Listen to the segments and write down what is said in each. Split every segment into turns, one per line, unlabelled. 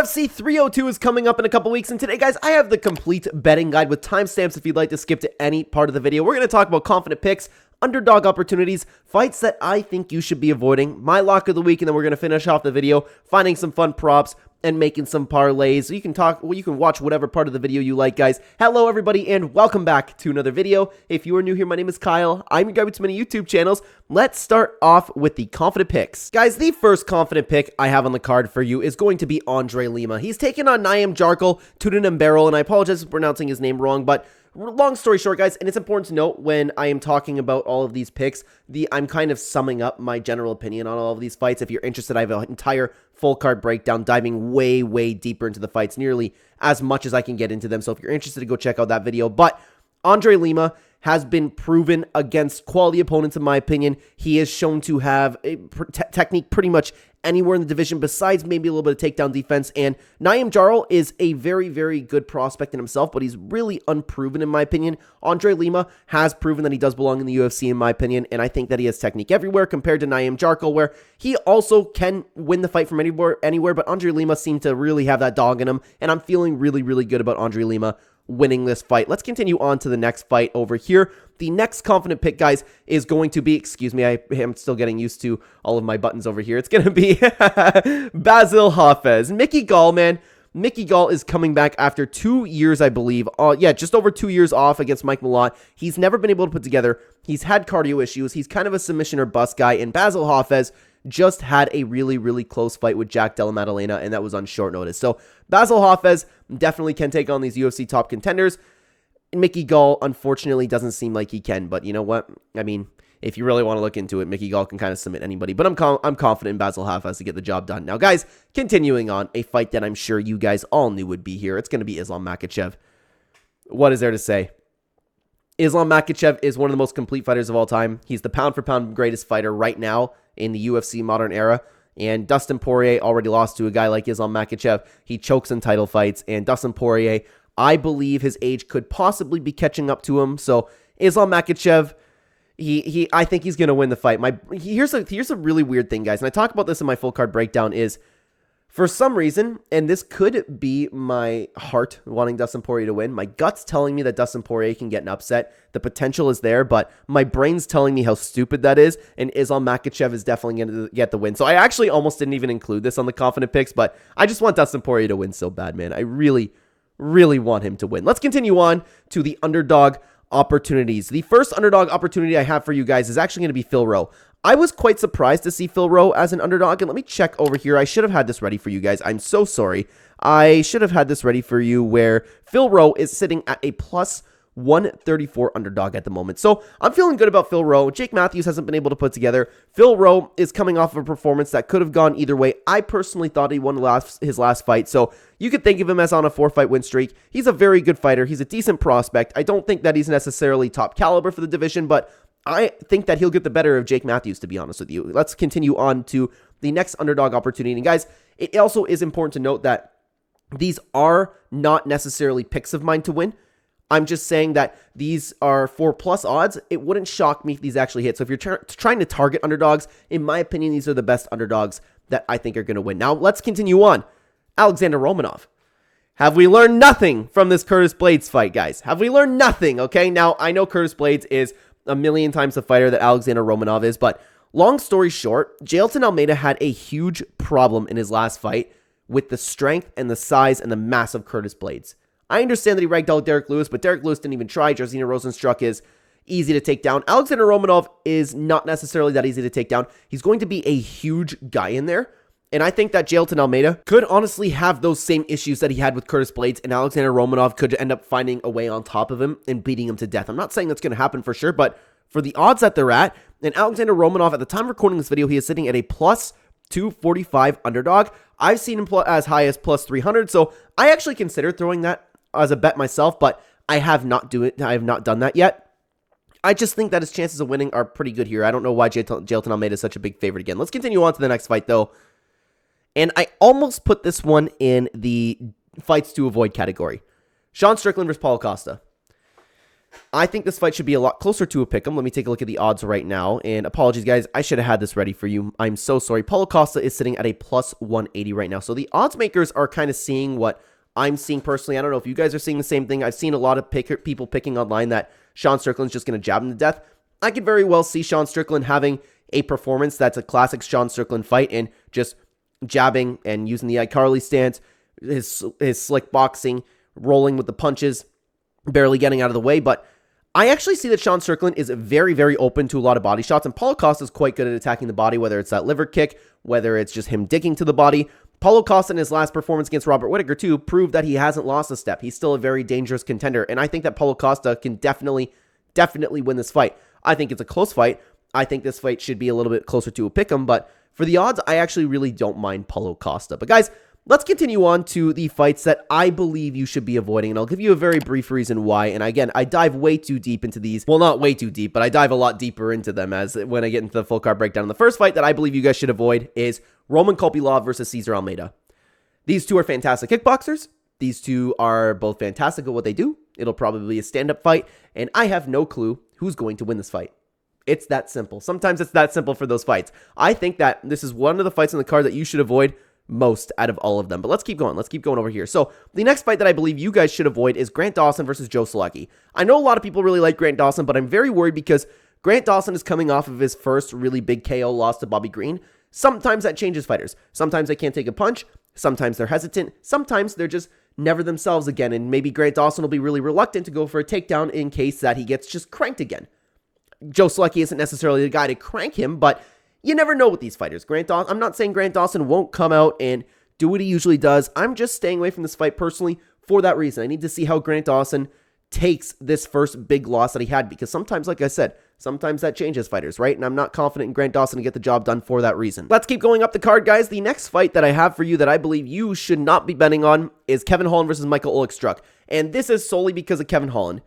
UFC 302 is coming up in a couple weeks, and today, guys, I have the complete betting guide with timestamps if you'd like to skip to any part of the video. We're going to talk about confident picks, underdog opportunities, fights that I think you should be avoiding, my lock of the week, and then we're going to finish off the video finding some fun props and making some parlays. So you can watch whatever part of the video you like, guys. Hello, everybody, and welcome back to another video. If you are new here, my name is Kyle. I'm your guy with too many YouTube channels. Let's start off with the confident picks. Guys, the first confident pick I have on the card for you is going to be Andre Lima. He's taken on Naim Jarkel, Tunin Barrel, and I apologize for pronouncing his name wrong, but long story short, guys, and it's important to note when I am talking about all of these picks, I'm kind of summing up my general opinion on all of these fights. If you're interested, I have an entire full card breakdown diving way deeper into the fights, nearly as much as I can get into them. So if you're interested, go check out that video. But Andre Lima has been proven against quality opponents, in my opinion. He is shown to have a technique pretty much anywhere in the division besides maybe a little bit of takedown defense. And Naim Jarl is a very good prospect in himself, but he's really unproven, in my opinion. Andre Lima has proven that he does belong in the UFC, in my opinion, and I think that he has technique everywhere compared to Naim Jarl, where he also can win the fight from anywhere, but Andre Lima seemed to really have that dog in him, and I'm feeling really good about Andre Lima winning this fight. Let's continue on to the next fight over here. The next confident pick, guys, is going to be, excuse me, I am still getting used to all of my buttons over here. It's going to be Basil Hafez. Mickey Gall, man. Mickey Gall is coming back after 2 years, I believe. Just over 2 years off against Mike Malott. He's never been able to put together. He's had cardio issues. He's kind of a submission or bust guy, and Basil Hafez just had a really close fight with Jack Della Maddalena, and that was on short notice. So Basil Hafez definitely can take on these UFC top contenders. Mickey Gall, unfortunately, doesn't seem like he can, but you know what? I mean, if you really want to look into it, Mickey Gall can kind of submit anybody, but I'm confident in Basil Hafez to get the job done. Now, guys, continuing on, a fight that I'm sure you guys all knew would be here. It's going to be Islam Makhachev. What is there to say? Islam Makhachev is one of the most complete fighters of all time. He's the pound-for-pound greatest fighter right now in the UFC modern era. And Dustin Poirier already lost to a guy like Islam Makhachev. He chokes in title fights. And Dustin Poirier, I believe his age could possibly be catching up to him. So Islam Makhachev, I think he's going to win the fight. Here's a really weird thing, guys. And I talk about this in my full card breakdown is, for some reason, and this could be my heart wanting Dustin Poirier to win, my gut's telling me that Dustin Poirier can get an upset. The potential is there, but my brain's telling me how stupid that is, and Islam Makhachev is definitely going to get the win. So I actually almost didn't even include this on the confident picks, but I just want Dustin Poirier to win so bad, man. I really want him to win. Let's continue on to the underdog opportunities. The first underdog opportunity I have for you guys is actually going to be Phil Rowe. I was quite surprised to see Phil Rowe as an underdog, and let me check over here. I should have had this ready for you guys. I'm so sorry. I should have had this ready for you where Phil Rowe is sitting at a plus 134 underdog at the moment. So I'm feeling good about Phil Rowe. Jake Matthews hasn't been able to put together. Phil Rowe is coming off of a performance that could have gone either way. I personally thought he won his last fight, so you could think of him as on a 4-fight win streak. He's a very good fighter. He's a decent prospect. I don't think that he's necessarily top caliber for the division, but I think that he'll get the better of Jake Matthews, to be honest with you. Let's continue on to the next underdog opportunity. And guys, it also is important to note that these are not necessarily picks of mine to win. I'm just saying that these are 4+ odds. It wouldn't shock me if these actually hit. So if you're trying to target underdogs, in my opinion, these are the best underdogs that I think are going to win. Now, let's continue on. Alexander Romanov. Have we learned nothing from this Curtis Blaydes fight, guys? Have we learned nothing? Okay, now I know Curtis Blaydes is a million times the fighter that Alexander Romanov is, but long story short, Jailton Almeida had a huge problem in his last fight with the strength and the size and the mass of Curtis Blaydes. I understand that he ragdolled Derek Lewis, but Derek Lewis didn't even try. Jairzinho Rozenstruik is easy to take down. Alexander Romanov is not necessarily that easy to take down. He's going to be a huge guy in there, and I think that Jailton Almeida could honestly have those same issues that he had with Curtis Blaydes, and Alexander Romanov could end up finding a way on top of him and beating him to death. I'm not saying that's going to happen for sure, but for the odds that they're at, and Alexander Romanov, at the time of recording this video, he is sitting at a plus 245 underdog. I've seen him as high as plus 300, so I actually consider throwing that as a bet myself, but I have not done that yet. I just think that his chances of winning are pretty good here. I don't know why Jailton Almeida is such a big favorite again. Let's continue on to the next fight, though. And I almost put this one in the fights to avoid category. Sean Strickland versus Paulo Costa. I think this fight should be a lot closer to a pick'em. Let me take a look at the odds right now. And apologies, guys. I should have had this ready for you. I'm so sorry. Paulo Costa is sitting at a plus 180 right now. So the odds makers are kind of seeing what I'm seeing personally. I don't know if you guys are seeing the same thing. I've seen a lot of people picking online that Sean Strickland's just going to jab him to death. I could very well see Sean Strickland having a performance that's a classic Sean Strickland fight and just jabbing and using the iCarly stance, his slick boxing, rolling with the punches, barely getting out of the way. But I actually see that Sean Strickland is very, very open to a lot of body shots, and Paulo Costa is quite good at attacking the body, whether it's that liver kick, whether it's just him digging to the body. Paulo Costa in his last performance against Robert Whittaker, too, proved that he hasn't lost a step. He's still a very dangerous contender, and I think that Paulo Costa can definitely win this fight. I think it's a close fight. I think this fight should be a little bit closer to a pick'em, but for the odds, I actually really don't mind Paulo Costa. But guys, let's continue on to the fights that I believe you should be avoiding, and I'll give you a very brief reason why. And again, I dive way too deep into these. Well, not way too deep, but I dive a lot deeper into them as when I get into the full card breakdown. The first fight that I believe you guys should avoid is Roman Kopylov versus Cesar Almeida. These two are fantastic kickboxers. These two are both fantastic at what they do. It'll probably be a stand-up fight, and I have no clue who's going to win this fight. It's that simple. Sometimes it's that simple for those fights. I think that this is one of the fights on the card that you should avoid most out of all of them. But let's keep going. Let's keep going over here. So the next fight that I believe you guys should avoid is Grant Dawson versus Joe Solecki. I know a lot of people really like Grant Dawson, but I'm very worried because Grant Dawson is coming off of his first really big KO loss to Bobby Green. Sometimes that changes fighters. Sometimes they can't take a punch. Sometimes they're hesitant. Sometimes they're just never themselves again. And maybe Grant Dawson will be really reluctant to go for a takedown in case that he gets just cranked again. Joe Solecki isn't necessarily the guy to crank him, but you never know with these fighters. I'm not saying Grant Dawson won't come out and do what he usually does. I'm just staying away from this fight personally for that reason. I need to see how Grant Dawson takes this first big loss that he had, because sometimes, like I said, sometimes that changes fighters, right? And I'm not confident in Grant Dawson to get the job done for that reason. Let's keep going up the card, guys. The next fight that I have for you that I believe you should not be betting on is Kevin Holland versus Michael Oleksiyuk. And this is solely because of Kevin Holland.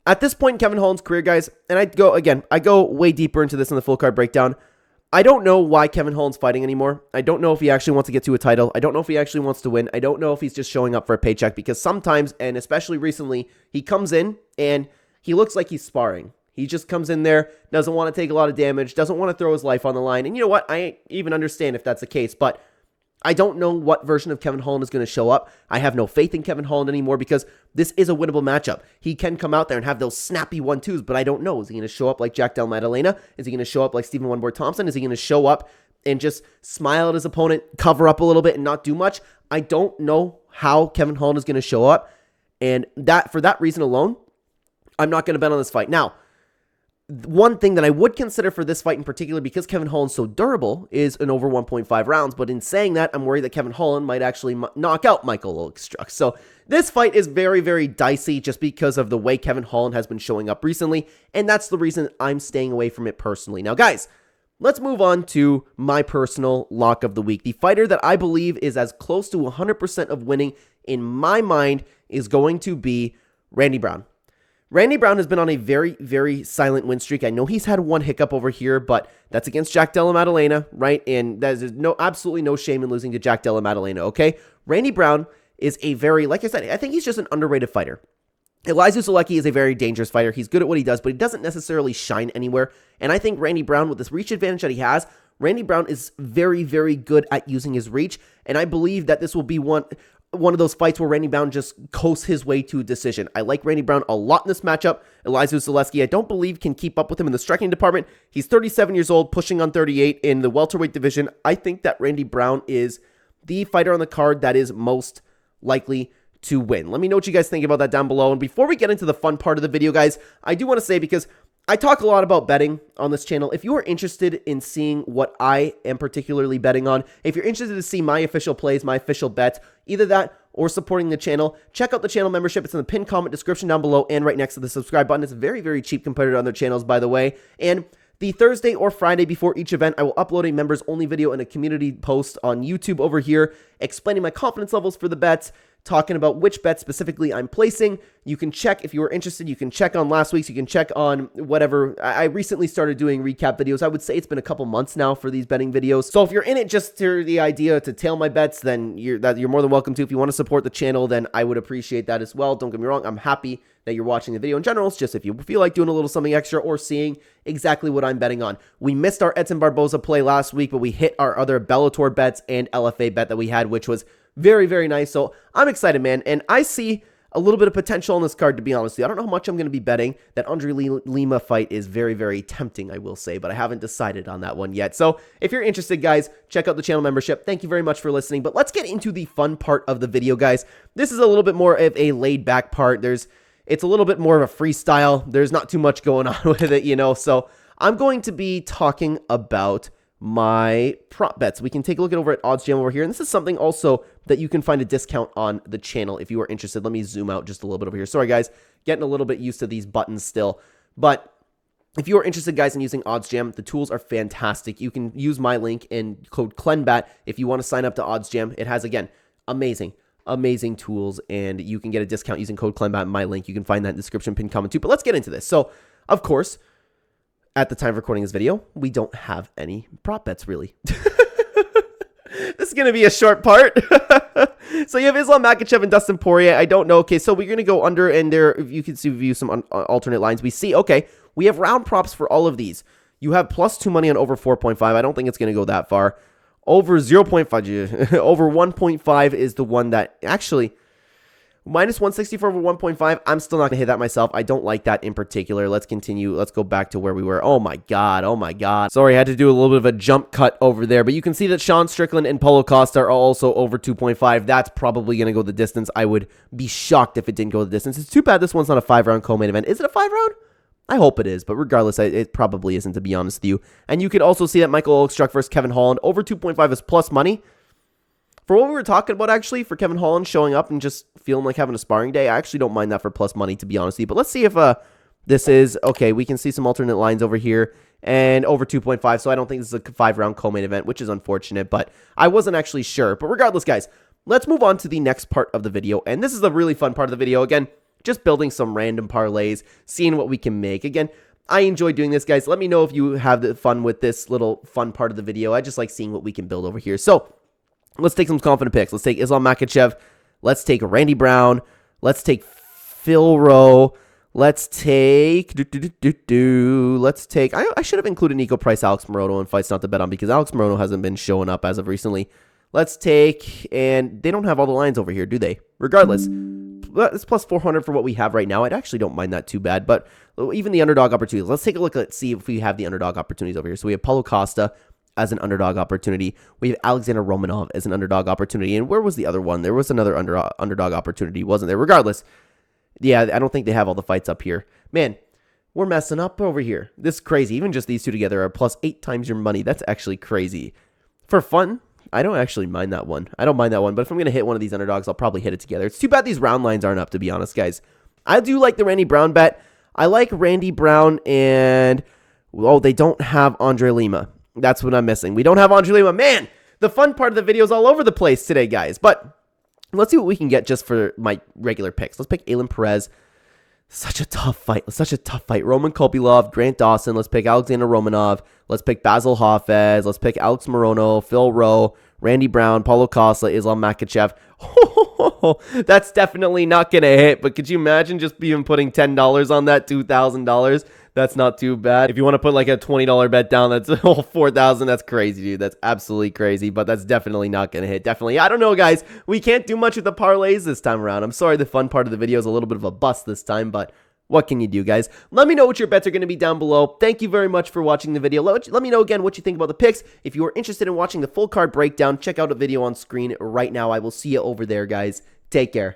At this point in Kevin Holland's career, guys, and I go way deeper into this in the full card breakdown. I don't know why Kevin Holland's fighting anymore. I don't know if he actually wants to get to a title. I don't know if he actually wants to win. I don't know if he's just showing up for a paycheck, because sometimes, and especially recently, he comes in and he looks like he's sparring. He just comes in there, doesn't want to take a lot of damage, doesn't want to throw his life on the line. And you know what? I even understand if that's the case, but I don't know what version of Kevin Holland is going to show up. I have no faith in Kevin Holland anymore, because this is a winnable matchup. He can come out there and have those snappy 1-2s, but I don't know. Is he going to show up like Jack Del Maddalena? Is he going to show up like Stephen One Boy Thompson? Is he going to show up and just smile at his opponent, cover up a little bit, and not do much? I don't know how Kevin Holland is going to show up, and for that reason alone, I'm not going to bet on this fight. Now, one thing that I would consider for this fight in particular, because Kevin Holland's so durable, is an over 1.5 rounds. But in saying that, I'm worried that Kevin Holland might actually knock out Michael Oleksiyuk. So this fight is very, very dicey just because of the way Kevin Holland has been showing up recently. And that's the reason I'm staying away from it personally. Now, guys, let's move on to my personal lock of the week. The fighter that I believe is as close to 100% of winning in my mind is going to be Randy Brown. Randy Brown has been on a very, very silent win streak. I know he's had one hiccup over here, but that's against Jack Della Maddalena, right? And there's absolutely no shame in losing to Jack Della Maddalena, okay? Randy Brown is a very, like I said, I think he's just an underrated fighter. Elizeu Zaleski is a very dangerous fighter. He's good at what he does, but he doesn't necessarily shine anywhere. And I think Randy Brown, with this reach advantage that he has, Randy Brown is very, very good at using his reach. And I believe that this will be one of those fights where Randy Brown just coasts his way to a decision. I like Randy Brown a lot in this matchup. Elizeu Zaleski, I don't believe, can keep up with him in the striking department. He's 37 years old, pushing on 38 in the welterweight division. I think that Randy Brown is the fighter on the card that is most likely to win. Let me know what you guys think about that down below. And before we get into the fun part of the video, guys, I do want to say, because I talk a lot about betting on this channel, if you are interested in seeing what I am particularly betting on, if you're interested to see my official plays, my official bets, either that or supporting the channel, check out the channel membership. It's in the pinned comment description down below and right next to the subscribe button. It's very, very cheap compared to other channels, by the way. And the Thursday or Friday before each event, I will upload a members-only video and a community post on YouTube over here. explaining my confidence levels for the bets, talking about which bets specifically I'm placing. You can check, if you were interested, you can check on last week's, you can check on whatever. I recently started doing recap videos. I would say it's been a couple months now for these betting videos. So if you're in it just to the idea to tail my bets, then you're more than welcome to. If you want to support the channel, then I would appreciate that as well. Don't get me wrong, I'm happy that you're watching the video in general. It's just if you feel like doing a little something extra or seeing exactly what I'm betting on. We missed our Edson Barboza play last week, but we hit our other Bellator bets and LFA bet that we had, which was very, very nice. So I'm excited, man. And I see a little bit of potential on this card, to be honest with you. I don't know how much I'm going to be betting. That Andre Lima fight is very, very tempting, I will say, but I haven't decided on that one yet. So if you're interested, guys, check out the channel membership. Thank you very much for listening. But let's get into the fun part of the video, guys. This is a little bit more of a laid back part. It's a little bit more of a freestyle. There's not too much going on with it, you know. So I'm going to be talking about my prop bets. We can take a look over at OddsJam over here. And this is something also that you can find a discount on the channel if you are interested. Let me zoom out just a little bit over here. Sorry, guys, getting a little bit used to these buttons still. But if you are interested, guys, in using OddsJam, the tools are fantastic. You can use my link and code CLENBAT if you want to sign up to OddsJam. It has, again, amazing tools, and you can get a discount using code CLENBAT in my link. You can find that in the description pinned comment too. But let's get into this. So, of course, at the time of recording this video, we don't have any prop bets, really. This is going to be a short part. So you have Islam Makhachev and Dustin Poirier. I don't know. Okay, so we're going to go under, and there, you can see, view some alternate lines. We see, okay, we have round props for all of these. You have +2 money on over 4.5. I don't think it's going to go that far. Over 0.5, over 1.5 is the one that actually... -164 over 1.5. I'm still not going to hit that myself. I don't like that in particular. Let's continue. Let's go back to where we were. Oh my God. Oh my God. Sorry, I had to do a little bit of a jump cut over there. But you can see that Sean Strickland and Paulo Costa are also over 2.5. That's probably going to go the distance. I would be shocked if it didn't go the distance. It's too bad this one's not a 5-round co-main event. Is it a 5-round? I hope it is. But regardless, it probably isn't, to be honest with you. And you can also see that Michael Olkstruck versus Kevin Holland. Over 2.5 is plus money. For what we were talking about, actually, for Kevin Holland showing up and just feeling like having a sparring day, I actually don't mind that for plus money, to be honest with you. But let's see if this is... Okay, we can see some alternate lines over here. And over 2.5, so I don't think this is a 5-round co-main event, which is unfortunate. But I wasn't actually sure. But regardless, guys, let's move on to the next part of the video. And this is the really fun part of the video. Again, just building some random parlays, seeing what we can make. Again, I enjoy doing this, guys. Let me know if you have the fun with this little fun part of the video. I just like seeing what we can build over here. So... let's take some confident picks. Let's take Islam Makhachev. Let's take Randy Brown. Let's take Phil Rowe. Let's take... Let's take... I should have included Nico Price, Alex Morono in fights not to bet on, because Alex Morono hasn't been showing up as of recently. Let's take... and they don't have all the lines over here, do they? Regardless, it's plus 400 for what we have right now. I actually don't mind that too bad, but even the underdog opportunities. Let's take a look. Let's see if we have the underdog opportunities over here. So we have Paulo Costa as an underdog opportunity. We have Alexander Romanov as an underdog opportunity. And where was the other one? There was another underdog opportunity, wasn't there? Regardless, yeah, I don't think they have all the fights up here. Man, we're messing up over here. This is crazy. Even just these two together are plus 8 times your money. That's actually crazy. For fun, I don't actually mind that one. I don't mind that one. But if I'm going to hit one of these underdogs, I'll probably hit it together. It's too bad these round lines aren't up, to be honest, guys. I do like the Randy Brown bet. I like Randy Brown and... oh, they don't have Andre Lima. That's what I'm missing. We don't have Andre Lima. Man, the fun part of the video is all over the place today, guys. But let's see what we can get just for my regular picks. Let's pick Alan Perez. Such a tough fight. Such a tough fight. Roman Kopylov, Grant Dawson. Let's pick Alexander Romanov. Let's pick Basil Hafez. Let's pick Alex Morono, Phil Rowe, Randy Brown, Paulo Costa, Islam Makhachev. That's definitely not going to hit. But could you imagine just even putting $10 on that, $2,000? That's not too bad. If you want to put like a $20 bet down, that's $4,000. That's crazy, dude. That's absolutely crazy, but that's definitely not going to hit. Definitely. I don't know, guys. We can't do much with the parlays this time around. I'm sorry the fun part of the video is a little bit of a bust this time, but what can you do, guys? Let me know what your bets are going to be down below. Thank you very much for watching the video. Let me know again what you think about the picks. If you are interested in watching the full card breakdown, check out a video on screen right now. I will see you over there, guys. Take care.